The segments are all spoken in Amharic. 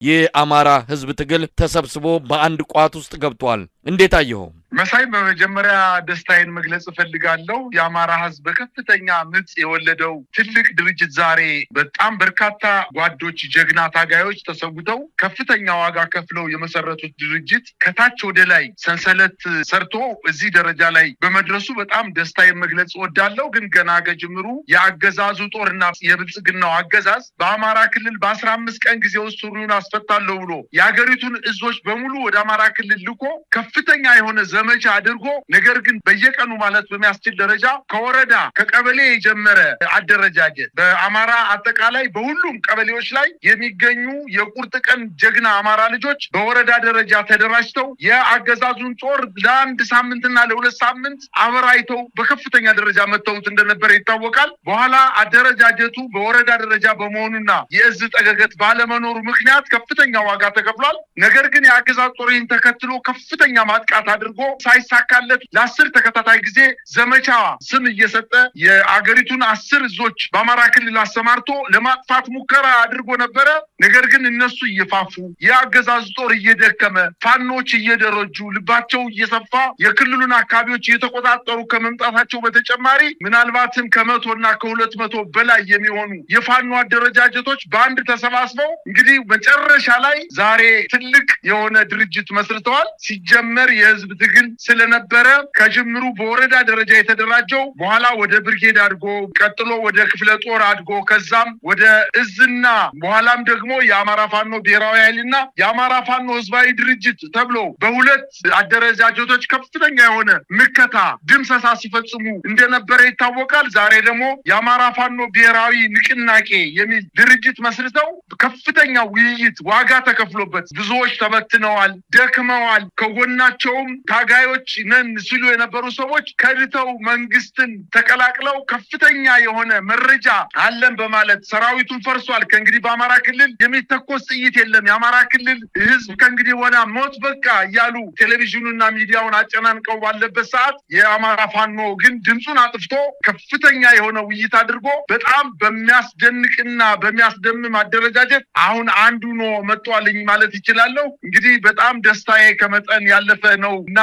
የአማራ ህዝብ ትግል ተሰብስቦ በአንድ ቋት ውስጥ ገብቷል። እንዴት አየኸው? መሳይ በመጀመሪያ ደስታዬን መግለጽ ፈልጋለሁ። የአማራ ህዝብ በከፍተኛ ምጽ የወለደው ትልቅ ድርጅት ዛሬ በጣም በርካታ ጓዶች ጀግና ታጋዮች ተሰውተው ከፍተኛ ዋጋ ከፍለው የመሰረቱት ድርጅት ከታች ወደ ላይ ሰንሰለት ሰርቶ እዚህ ደረጃ ላይ በመድረሱ በጣም ደስታዬን መግለጽ ወዳለሁ። ግን ገና ከጅምሩ የአገዛዙ ጦርና የብልጽግናው አገዛዝ በአማራ ክልል በ15 ቀን ጊዜ ውስጥ ሱሪውን አስፈታለሁ ብሎ የሀገሪቱን እዞች በሙሉ ወደ አማራ ክልል ልኮ ከፍተኛ የሆነ ዘመቻ አድርጎ ነገር ግን በየቀኑ ማለት በሚያስችል ደረጃ ከወረዳ ከቀበሌ የጀመረ አደረጃጀት በአማራ አጠቃላይ በሁሉም ቀበሌዎች ላይ የሚገኙ የቁርጥ ቀን ጀግና አማራ ልጆች በወረዳ ደረጃ ተደራጅተው የአገዛዙን ጦር ለአንድ ሳምንትና ለሁለት ሳምንት አበራይተው በከፍተኛ ደረጃ መተውት እንደነበረ ይታወቃል። በኋላ አደረጃጀቱ በወረዳ ደረጃ በመሆኑና የእዝ ጠገገት ባለመኖሩ ምክንያት ከፍተኛ ዋጋ ተከፍሏል። ነገር ግን የአገዛዝ ጦር ይህን ተከትሎ ከፍተኛ ማጥቃት አድርጎ ሳይሳካለት ለ10 ተከታታይ ጊዜ ዘመቻ ስም እየሰጠ የአገሪቱን 10 እዞች በአማራ ክልል አሰማርቶ ለማጥፋት ሙከራ አድርጎ ነበረ። ነገር ግን እነሱ እየፋፉ የአገዛዝ ጦር እየደከመ ፋኖች እየደረጁ ልባቸው እየሰፋ የክልሉን አካባቢዎች እየተቆጣጠሩ ከመምጣታቸው በተጨማሪ ምናልባትም ከ100 እና ከ200 በላይ የሚሆኑ የፋኖ አደረጃጀቶች በአንድ ተሰባስበው እንግዲህ መጨረሻ ላይ ዛሬ ትልቅ የሆነ ድርጅት መስርተዋል። ሲጀመር የህዝብ ትግል ስለነበረ ከጅምሩ በወረዳ ደረጃ የተደራጀው በኋላ ወደ ብርጌድ አድጎ ቀጥሎ ወደ ክፍለ ጦር አድጎ ከዛም ወደ እዝና በኋላም ደግሞ የአማራ ፋኖ ብሔራዊ ኃይልና የአማራ ፋኖ ህዝባዊ ድርጅት ተብሎ በሁለት አደረጃጀቶች ከፍተኛ የሆነ ምከታ ድምሰሳ ሲፈጽሙ እንደነበረ ይታወቃል። ዛሬ ደግሞ የአማራ ፋኖ ብሔራዊ ንቅናቄ የሚል ድርጅት መስርተው ከፍተኛ ውይይት ዋጋ ተከፍሎበት ብዙዎች ተበትነዋል፣ ደክመዋል። ከጎናቸውም ታጋዮች ነን ሲሉ የነበሩ ሰዎች ከድተው መንግስትን ተቀላቅለው ከፍተኛ የሆነ መረጃ አለን በማለት ሰራዊቱን ፈርሷል፣ ከእንግዲህ በአማራ ክልል የሚተኮስ ጥይት የለም፣ የአማራ ክልል ህዝብ ከእንግዲህ ወዲያ ሞት በቃ እያሉ ቴሌቪዥኑና ሚዲያውን አጨናንቀው ባለበት ሰዓት የአማራ ፋኖ ግን ድምፁን አጥፍቶ ከፍተኛ የሆነ ውይይት አድርጎ በጣም በሚያስደንቅና በሚያስደምም አደረጃጀት አሁን አንዱ ነው መጥቷልኝ ማለት ይችላለሁ። እንግዲህ በጣም ደስታዬ ከመጠን ያለፈ ነው እና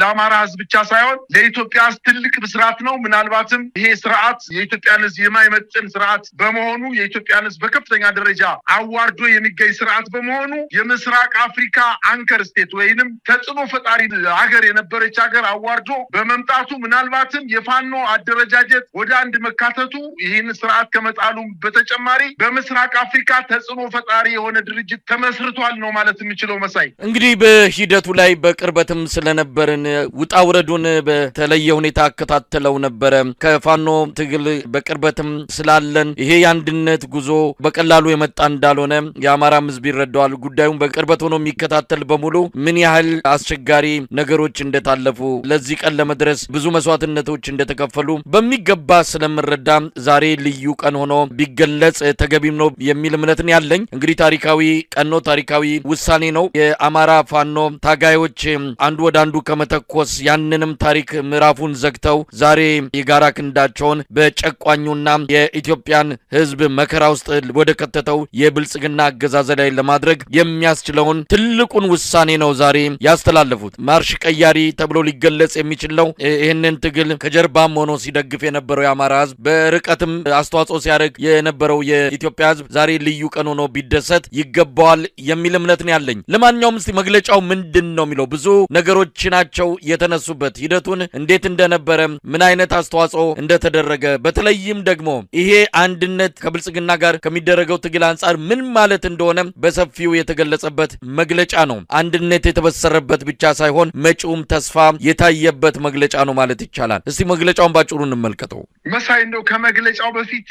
ለአማራ ህዝብ ብቻ ሳይሆን ለኢትዮጵያ ትልቅ ብስራት ነው። ምናልባትም ይሄ ስርዓት የኢትዮጵያን ህዝብ የማይመጥን ስርዓት በመሆኑ የኢትዮጵያን ህዝብ በከፍተኛ ደረጃ አዋርዶ የሚገኝ ስርዓት በመሆኑ የምስራቅ አፍሪካ አንከር ስቴት ወይንም ተጽዕኖ ፈጣሪ ሀገር የነበረች ሀገር አዋርዶ በመምጣቱ ምናልባትም የፋኖ አደረጃጀት ወደ አንድ መካተቱ ይህን ስርዓት ከመጣሉ በተጨማሪ በምስራቅ አፍሪካ ተጽዕኖ ፈጣሪ የሆነ ድርጅት ተመስርቷል ነው ማለት የሚችለው። መሳይ እንግዲህ በሂደቱ ላይ በቅርበትም ስለነበርን ውጣ ውረዱን በተለየ ሁኔታ አከታተለው ነበረ። ከፋኖ ትግል በቅርበትም ስላለን ይሄ የአንድነት ጉዞ በቀላሉ የመጣ እንዳልሆነ የአማራም ህዝብ ይረዳዋል። ጉዳዩን በቅርበት ሆኖ የሚከታተል በሙሉ ምን ያህል አስቸጋሪ ነገሮች እንደታለፉ ለዚህ ቀን ለመድረስ ብዙ መስዋዕትነቶች እንደተከፈሉ በሚገባ ስለምረዳ ዛሬ ልዩ ቀን ሆኖ ቢገለጽ ተገቢም ነው የሚል እምነትን ያለኝ። እንግዲህ ታሪካዊ ቀን ነው፣ ታሪካዊ ውሳኔ ነው። የአማራ ፋኖ ታጋዮች አንዱ ወደ አንዱ ከመተኮስ ያንንም ታሪክ ምዕራፉን ዘግተው ዛሬ የጋራ ክንዳቸውን በጨቋኙና የኢትዮጵያን ህዝብ መከራ ውስጥ ወደ ከተተው የብልጽግና አገዛዝ ላይ ለማድረግ የሚያስችለውን ትልቁን ውሳኔ ነው ዛሬ ያስተላለፉት። ማርሽ ቀያሪ ተብሎ ሊገለጽ የሚችል ነው። ይህንን ትግል ከጀርባም ሆኖ ሲደግፍ የነበረው የአማራ ህዝብ በርቀትም አስተዋጽኦ ሲያደርግ የነበረው የኢትዮጵያ ህዝብ ዛሬ ልዩ ቀን ሆኖ ቢደሰት ይገባዋል የሚል እምነትን ያለኝ። ለማንኛውም እስቲ መግለጫው ምንድን ነው የሚለው ብዙ ነገሮች ናቸው የተነሱበት። ሂደቱን እንዴት እንደነበረ ምን አይነት አስተዋጽኦ እንደተደረገ በተለይም ደግሞ ይሄ አንድነት ከብልጽግና ጋር ከሚደረገው ትግል አንጻር ምን ማለት እንደሆነ በሰፊው የተገለጸበት መግለጫ ነው። አንድነት የተበሰረበት ብቻ ሳይሆን መጪውም ተስፋ የታየበት መግለጫ ነው ማለት ይቻላል። እስቲ መግለጫውን ባጭሩ እንመልከተው። መሳይ እንደው ከመግለጫው በፊት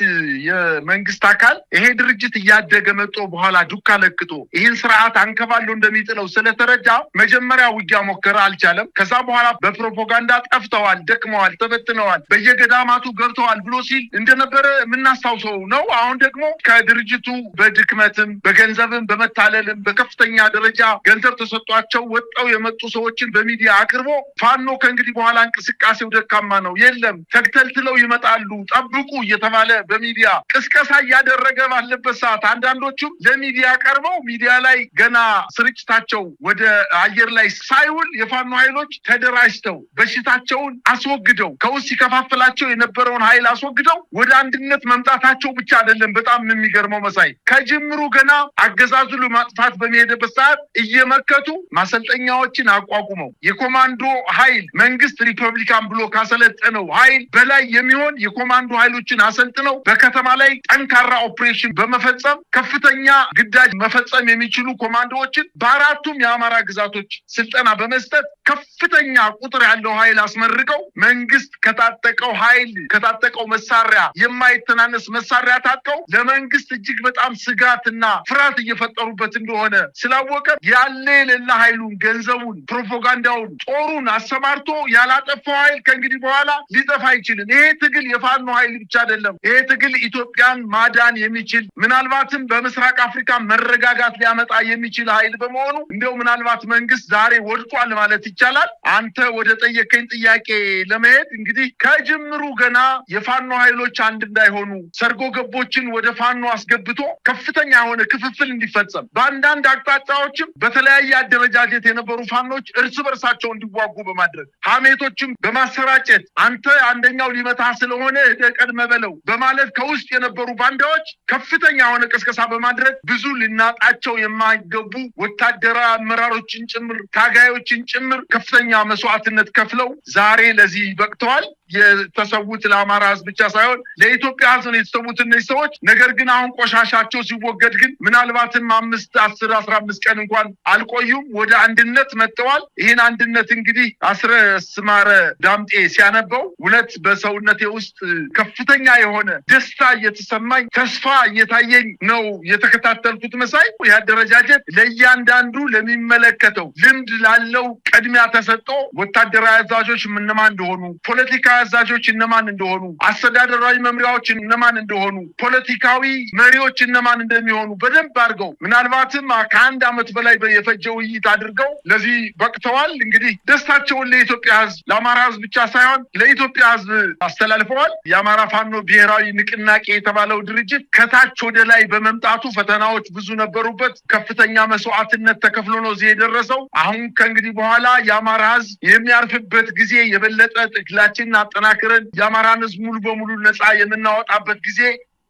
የመንግስት አካል ይሄ ድርጅት እያደገ መጥቶ በኋላ ዱካ ለክቶ ይህን ስርዓት አንከባሎ እንደሚጥለው ስለተረዳ መጀመሪያ ውጊያ ሞከረ አልቻለም ከዛ በኋላ በፕሮፓጋንዳ ጠፍተዋል ደክመዋል ተበትነዋል በየገዳማቱ ገብተዋል ብሎ ሲል እንደነበረ ምናስታውሰው ነው አሁን ደግሞ ከድርጅቱ በድክመትም በገንዘብም በመታለልም በከፍተኛ ደረጃ ገንዘብ ተሰጥቷቸው ወጣው የመጡ ሰዎችን በሚዲያ አቅርቦ ፋኖ ከእንግዲህ በኋላ እንቅስቃሴው ደካማ ነው የለም ተግተልትለው ይመጣሉ ጠብቁ እየተባለ በሚዲያ ቅስቀሳ ያደረገ ባለበት ሰዓት አንዳንዶቹም ለሚዲያ ቀርበው ሚዲያ ላይ ገና ስርጭታቸው ወደ አየር ላይ ሳይውል የፋኖ ኃይሎች ተደራጅተው በሽታቸውን አስወግደው ከውስጥ ሲከፋፍላቸው የነበረውን ኃይል አስወግደው ወደ አንድነት መምጣታቸው ብቻ አይደለም በጣም የሚገርመው መሳይ ከጅምሩ ገና አገዛዙ ለማጥፋት በሚሄድበት ሰዓት እየመከቱ ማሰልጠኛዎችን አቋቁመው የኮማንዶ ኃይል መንግስት ሪፐብሊካን ብሎ ካሰለጠነው ኃይል በላይ የሚሆን የኮማንዶ ኃይሎችን አሰልጥነው በከተማ ላይ ጠንካራ ኦፕሬሽን በመፈጸም ከፍተኛ ግዳጅ መፈጸም የሚችሉ ኮማንዶዎችን በአራቱም የአማራ ግዛቶች ስልጠና በመስጠት ከፍተኛ ቁጥር ያለው ኃይል አስመርቀው መንግስት ከታጠቀው ኃይል ከታጠቀው መሳሪያ የማይተናነስ መሳሪያ ታጥቀው ለመንግስት እጅግ በጣም ስጋትና ፍርሃት እየፈጠሩበት እንደሆነ ስላወቀ ያለ የሌላ ኃይሉን ገንዘቡን ፕሮፓጋንዳውን ጦሩን አሰማርቶ ያላጠፋው ኃይል ከእንግዲህ በኋላ ሊጠፋ አይችልም ይሄ ትግል የፋኖ ኃይል ብቻ አይደለም ይሄ ትግል ኢትዮጵያን ማዳን የሚችል ምናልባትም በምስራቅ አፍሪካ መረጋጋት ሊያመጣ የሚችል ኃይል በመሆኑ እንደው ምናልባት መንግስት ዛሬ ወድቋል ማለት ይቻላል አንተ ወደ ጠየቀኝ ጥያቄ ለመሄድ እንግዲህ ከጅምሩ ገና የፋኖ ኃይሎች አንድ እንዳይሆኑ ሰርጎ ገቦችን ወደ ፋኖ አስገብቶ ከፍተኛ የሆነ ክፍፍል እንዲፈጸም በአንዳንድ አቅጣጫዎችም በተለያየ አደረጃጀት የነበሩ ፋኖች እርስ በርሳቸው እንዲዋጉ በማድረግ ሐሜቶችም በማሰራጨት አንተ አንደኛው ሊመታ ስለሆነ ቀድመ በለው በማለት ከውስጥ የነበሩ ባንዳዎች ከፍተኛ የሆነ ቅስቀሳ በማድረግ ብዙ ልናጣቸው የማይገቡ ወታደራዊ አመራሮችን ጭምር ታጋዮችን ጭምር ከፍተኛ መስዋዕትነት ከፍለው ዛሬ ለዚህ በቅተዋል የተሰውት ለአማራ ህዝብ ብቻ ሳይሆን ለኢትዮጵያ ህዝብ ነው የተሰውት እነዚህ ሰዎች ነገር ግን አሁን ቆሻሻቸው ሲወገድ ግን ምናልባትም 5 10 15 ቀን እንኳን አልቆዩም ወደ አንድነት መጥተዋል ይሄን አንድነት እንግዲህ አስረስማረ ዳምጤ ሲያነበው ሁለት በሰውነቴ ውስጥ ከፍተኛ የሆነ ደስታ እየተሰማኝ ተስፋ እየታየኝ ነው የተከታተልኩት መሳይ ያደረጃጀት ለእያንዳንዱ ለሚመለከተው ልምድ ላለው ቅድሚያ ተሰጥቶ ወታደራዊ አዛዦች እነማን እንደሆኑ ፖለቲካ አዛዦች እነማን እንደሆኑ አስተዳደራዊ መምሪያዎች እነማን እንደሆኑ ፖለቲካዊ መሪዎች እነማን እንደሚሆኑ በደንብ አድርገው ምናልባትም ከአንድ አመት በላይ የፈጀው ውይይት አድርገው ለዚህ በቅተዋል እንግዲህ ደስታቸውን ለኢትዮጵያ ህዝብ ለአማራ ህዝብ ብቻ ሳይሆን ለኢትዮጵያ ህዝብ አስተላልፈዋል የአማራ ፋኖ ብሔራዊ ንቅናቄ የተባለው ድርጅት ከታች ወደ ላይ በመምጣቱ ፈተናዎች ብዙ ነበሩበት ከፍተኛ መስዋዕትነት ተከፍሎ ነው እዚህ የደረሰው አሁን ከእንግዲህ በኋላ የአማራ ህዝብ የሚያርፍበት ጊዜ የበለጠ ትግላችንን አጠናክረን የአማራን ህዝብ ሙሉ በሙሉ ነፃ የምናወጣበት ጊዜ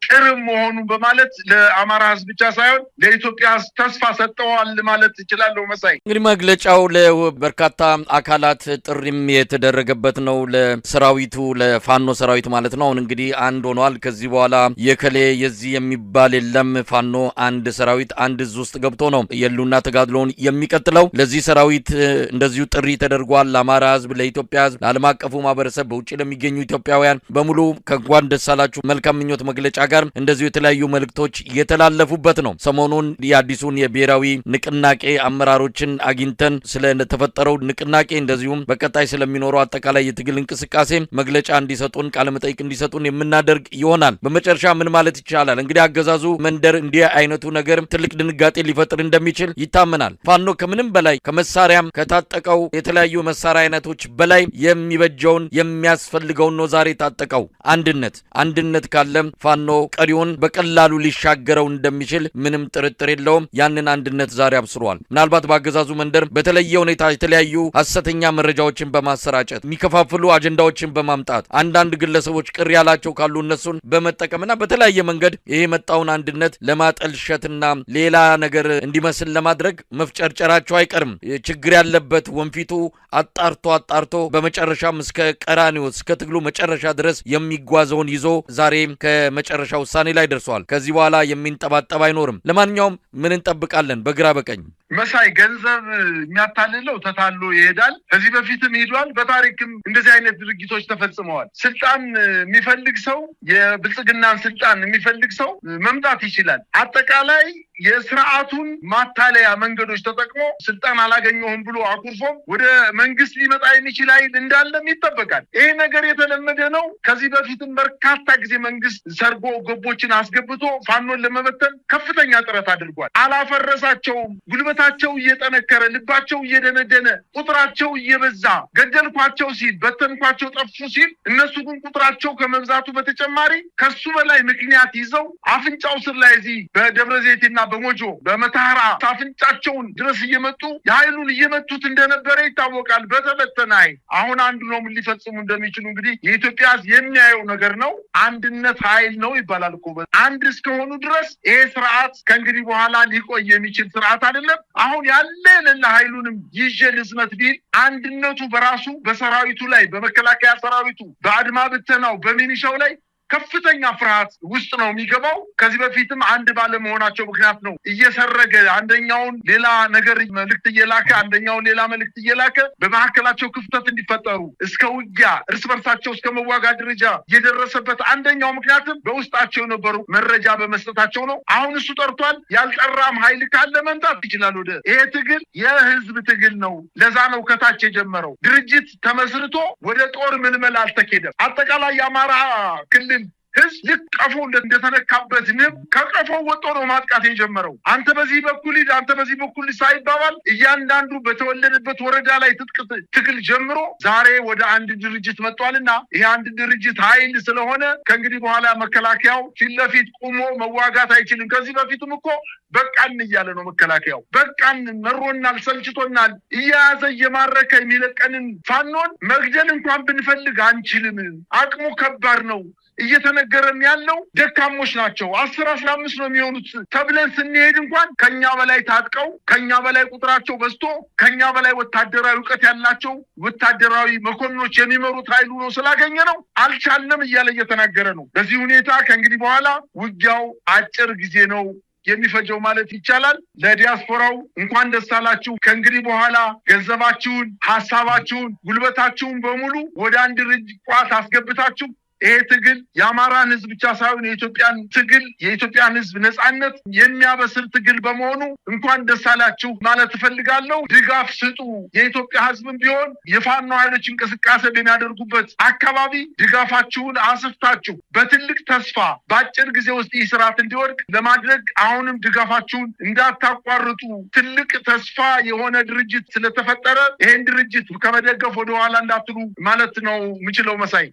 ቅርብ መሆኑን በማለት ለአማራ ህዝብ ብቻ ሳይሆን ለኢትዮጵያ ተስፋ ሰጥተዋል ማለት ይችላል መሳይ እንግዲህ መግለጫው ለበርካታ አካላት ጥሪም የተደረገበት ነው ለሰራዊቱ ለፋኖ ሰራዊት ማለት ነው አሁን እንግዲህ አንድ ሆኗል ከዚህ በኋላ የከሌ የዚህ የሚባል የለም ፋኖ አንድ ሰራዊት አንድ ህዝብ ውስጥ ገብቶ ነው የሉና ተጋድሎን የሚቀጥለው ለዚህ ሰራዊት እንደዚሁ ጥሪ ተደርጓል ለአማራ ህዝብ ለኢትዮጵያ ህዝብ ለዓለም አቀፉ ማህበረሰብ በውጭ ለሚገኙ ኢትዮጵያውያን በሙሉ ከጓን ደሳላችሁ መልካም ምኞት መግለጫ ጋር እንደዚሁ የተለያዩ መልእክቶች የተላለፉበት ነው ሰሞኑን የአዲሱን የብሔራዊ ንቅናቄ አመራሮችን አግኝተን ስለተፈጠረው ንቅናቄ እንደዚሁም በቀጣይ ስለሚኖረው አጠቃላይ የትግል እንቅስቃሴ መግለጫ እንዲሰጡን ቃለ መጠይቅ እንዲሰጡን የምናደርግ ይሆናል በመጨረሻ ምን ማለት ይቻላል እንግዲህ አገዛዙ መንደር እንዲህ አይነቱ ነገር ትልቅ ድንጋጤ ሊፈጥር እንደሚችል ይታመናል ፋኖ ከምንም በላይ ከመሳሪያም ከታጠቀው የተለያዩ መሳሪያ አይነቶች በላይ የሚበጀውን የሚያስፈልገውን ነው ዛሬ ታጠቀው አንድነት ካለ ፋኖ ቀሪውን በቀላሉ ሊሻገረው እንደሚችል ምንም ጥርጥር የለውም ያንን አንድነት ዛሬ አብስሯል ምናልባት በአገዛዙ መንደር በተለየ ሁኔታ የተለያዩ ሐሰተኛ መረጃዎችን በማሰራጨት የሚከፋፍሉ አጀንዳዎችን በማምጣት አንዳንድ ግለሰቦች ቅር ያላቸው ካሉ እነሱን በመጠቀምና በተለያየ መንገድ ይሄ መጣውን አንድነት ለማጠልሸትና ሌላ ነገር እንዲመስል ለማድረግ መፍጨርጨራቸው አይቀርም ችግር ያለበት ወንፊቱ አጣርቶ በመጨረሻም እስከ ቀራኒዮ እስከ ትግሉ መጨረሻ ድረስ የሚጓዘውን ይዞ ዛሬ ከመጨረሻ ውሳኔ ላይ ደርሷል ከዚህ በኋላ የሚንጠባጠብ አይኖርም ለማንኛውም ምን እንጠብቃለን በግራ በቀኝ መሳይ ገንዘብ የሚያታልለው ተታሎ ይሄዳል ከዚህ በፊትም ሄዷል በታሪክም እንደዚህ አይነት ድርጊቶች ተፈጽመዋል ስልጣን የሚፈልግ ሰው የብልጽግናን ስልጣን የሚፈልግ ሰው መምጣት ይችላል አጠቃላይ የስርዓቱን ማታለያ መንገዶች ተጠቅሞ ስልጣን አላገኘውም ብሎ አኩርፎም ወደ መንግስት ሊመጣ የሚችል ኃይል እንዳለም ይጠበቃል። ይሄ ነገር የተለመደ ነው። ከዚህ በፊትም በርካታ ጊዜ መንግስት ሰርጎ ገቦችን አስገብቶ ፋኖን ለመበተን ከፍተኛ ጥረት አድርጓል። አላፈረሳቸውም። ጉልበታቸው እየጠነከረ ልባቸው እየደነደነ ቁጥራቸው እየበዛ ገደልኳቸው ሲል በተንኳቸው ጠፉ ሲል እነሱ ግን ቁጥራቸው ከመብዛቱ በተጨማሪ ከሱ በላይ ምክንያት ይዘው አፍንጫው ስር ላይ እዚህ በደብረ ዘይትና በሞጆ በመታራ አፍንጫቸውን ድረስ እየመጡ የኃይሉን እየመቱት እንደነበረ ይታወቃል። በተበተናይ አሁን አንዱ ነው ምን ሊፈጽሙ እንደሚችሉ እንግዲህ የኢትዮጵያ የሚያየው ነገር ነው። አንድነት ኃይል ነው ይባላል እኮ አንድ እስከሆኑ ድረስ ይሄ ስርዓት ከእንግዲህ በኋላ ሊቆይ የሚችል ስርዓት አይደለም። አሁን ያለ የሌለ ኃይሉንም ይዤ ልዝመት ቢል አንድነቱ በራሱ በሰራዊቱ ላይ በመከላከያ ሰራዊቱ በአድማ ብተናው በሚኒሻው ላይ ከፍተኛ ፍርሃት ውስጥ ነው የሚገባው። ከዚህ በፊትም አንድ ባለመሆናቸው ምክንያት ነው እየሰረገ አንደኛውን ሌላ ነገር መልእክት እየላከ አንደኛውን ሌላ መልእክት እየላከ በመካከላቸው ክፍተት እንዲፈጠሩ እስከ ውጊያ እርስ በርሳቸው እስከ መዋጋት ደረጃ የደረሰበት አንደኛው ምክንያትም በውስጣቸው የነበሩ መረጃ በመስጠታቸው ነው። አሁን እሱ ጠርቷል። ያልጠራም ኃይል ካለ መምጣት ይችላል። ወደ ይሄ ትግል የህዝብ ትግል ነው። ለዛ ነው ከታች የጀመረው። ድርጅት ተመስርቶ ወደ ጦር ምልመላ አልተኬደም። አጠቃላይ የአማራ ክልል ህዝብ ልክ ቀፎ እንደተነካበት ንብ ከቀፎ ወጦ ነው ማጥቃት የጀመረው። አንተ በዚህ በኩል አንተ በዚህ በኩል ሳይባባል እያንዳንዱ በተወለደበት ወረዳ ላይ ትጥቅ ትግል ጀምሮ ዛሬ ወደ አንድ ድርጅት መጥቷልና ይሄ አንድ ድርጅት ኃይል ስለሆነ ከእንግዲህ በኋላ መከላከያው ፊት ለፊት ቆሞ መዋጋት አይችልም። ከዚህ በፊትም እኮ በቃን እያለ ነው መከላከያው። በቃን መሮናል፣ ሰልችቶናል፣ እያያዘ እየማረከ የሚለቀንን ፋኖን መግደል እንኳን ብንፈልግ አንችልም፣ አቅሙ ከባድ ነው እየተነገረን ያለው ደካሞች ናቸው 10-15 ነው የሚሆኑት ተብለን ስንሄድ እንኳን ከኛ በላይ ታጥቀው ከኛ በላይ ቁጥራቸው በዝቶ ከኛ በላይ ወታደራዊ ዕውቀት ያላቸው ወታደራዊ መኮንኖች የሚመሩት ኃይሉ ነው ስላገኘ ነው አልቻለም እያለ እየተናገረ ነው። በዚህ ሁኔታ ከእንግዲህ በኋላ ውጊያው አጭር ጊዜ ነው የሚፈጀው ማለት ይቻላል። ለዲያስፖራው እንኳን ደስ አላችሁ። ከእንግዲህ በኋላ ገንዘባችሁን፣ ሐሳባችሁን፣ ጉልበታችሁን በሙሉ ወደ አንድ ቋት አስገብታችሁ ይሄ ትግል የአማራን ህዝብ ብቻ ሳይሆን የኢትዮጵያን ትግል የኢትዮጵያን ህዝብ ነጻነት የሚያበስር ትግል በመሆኑ እንኳን ደስ አላችሁ ማለት እፈልጋለሁ። ድጋፍ ስጡ። የኢትዮጵያ ህዝብም ቢሆን የፋኖ ኃይሎች እንቅስቃሴ በሚያደርጉበት አካባቢ ድጋፋችሁን አስፍታችሁ በትልቅ ተስፋ በአጭር ጊዜ ውስጥ ይህ ስርዓት እንዲወድቅ ለማድረግ አሁንም ድጋፋችሁን እንዳታቋርጡ። ትልቅ ተስፋ የሆነ ድርጅት ስለተፈጠረ ይሄን ድርጅት ከመደገፍ ወደኋላ እንዳትሉ ማለት ነው የምችለው መሳይ።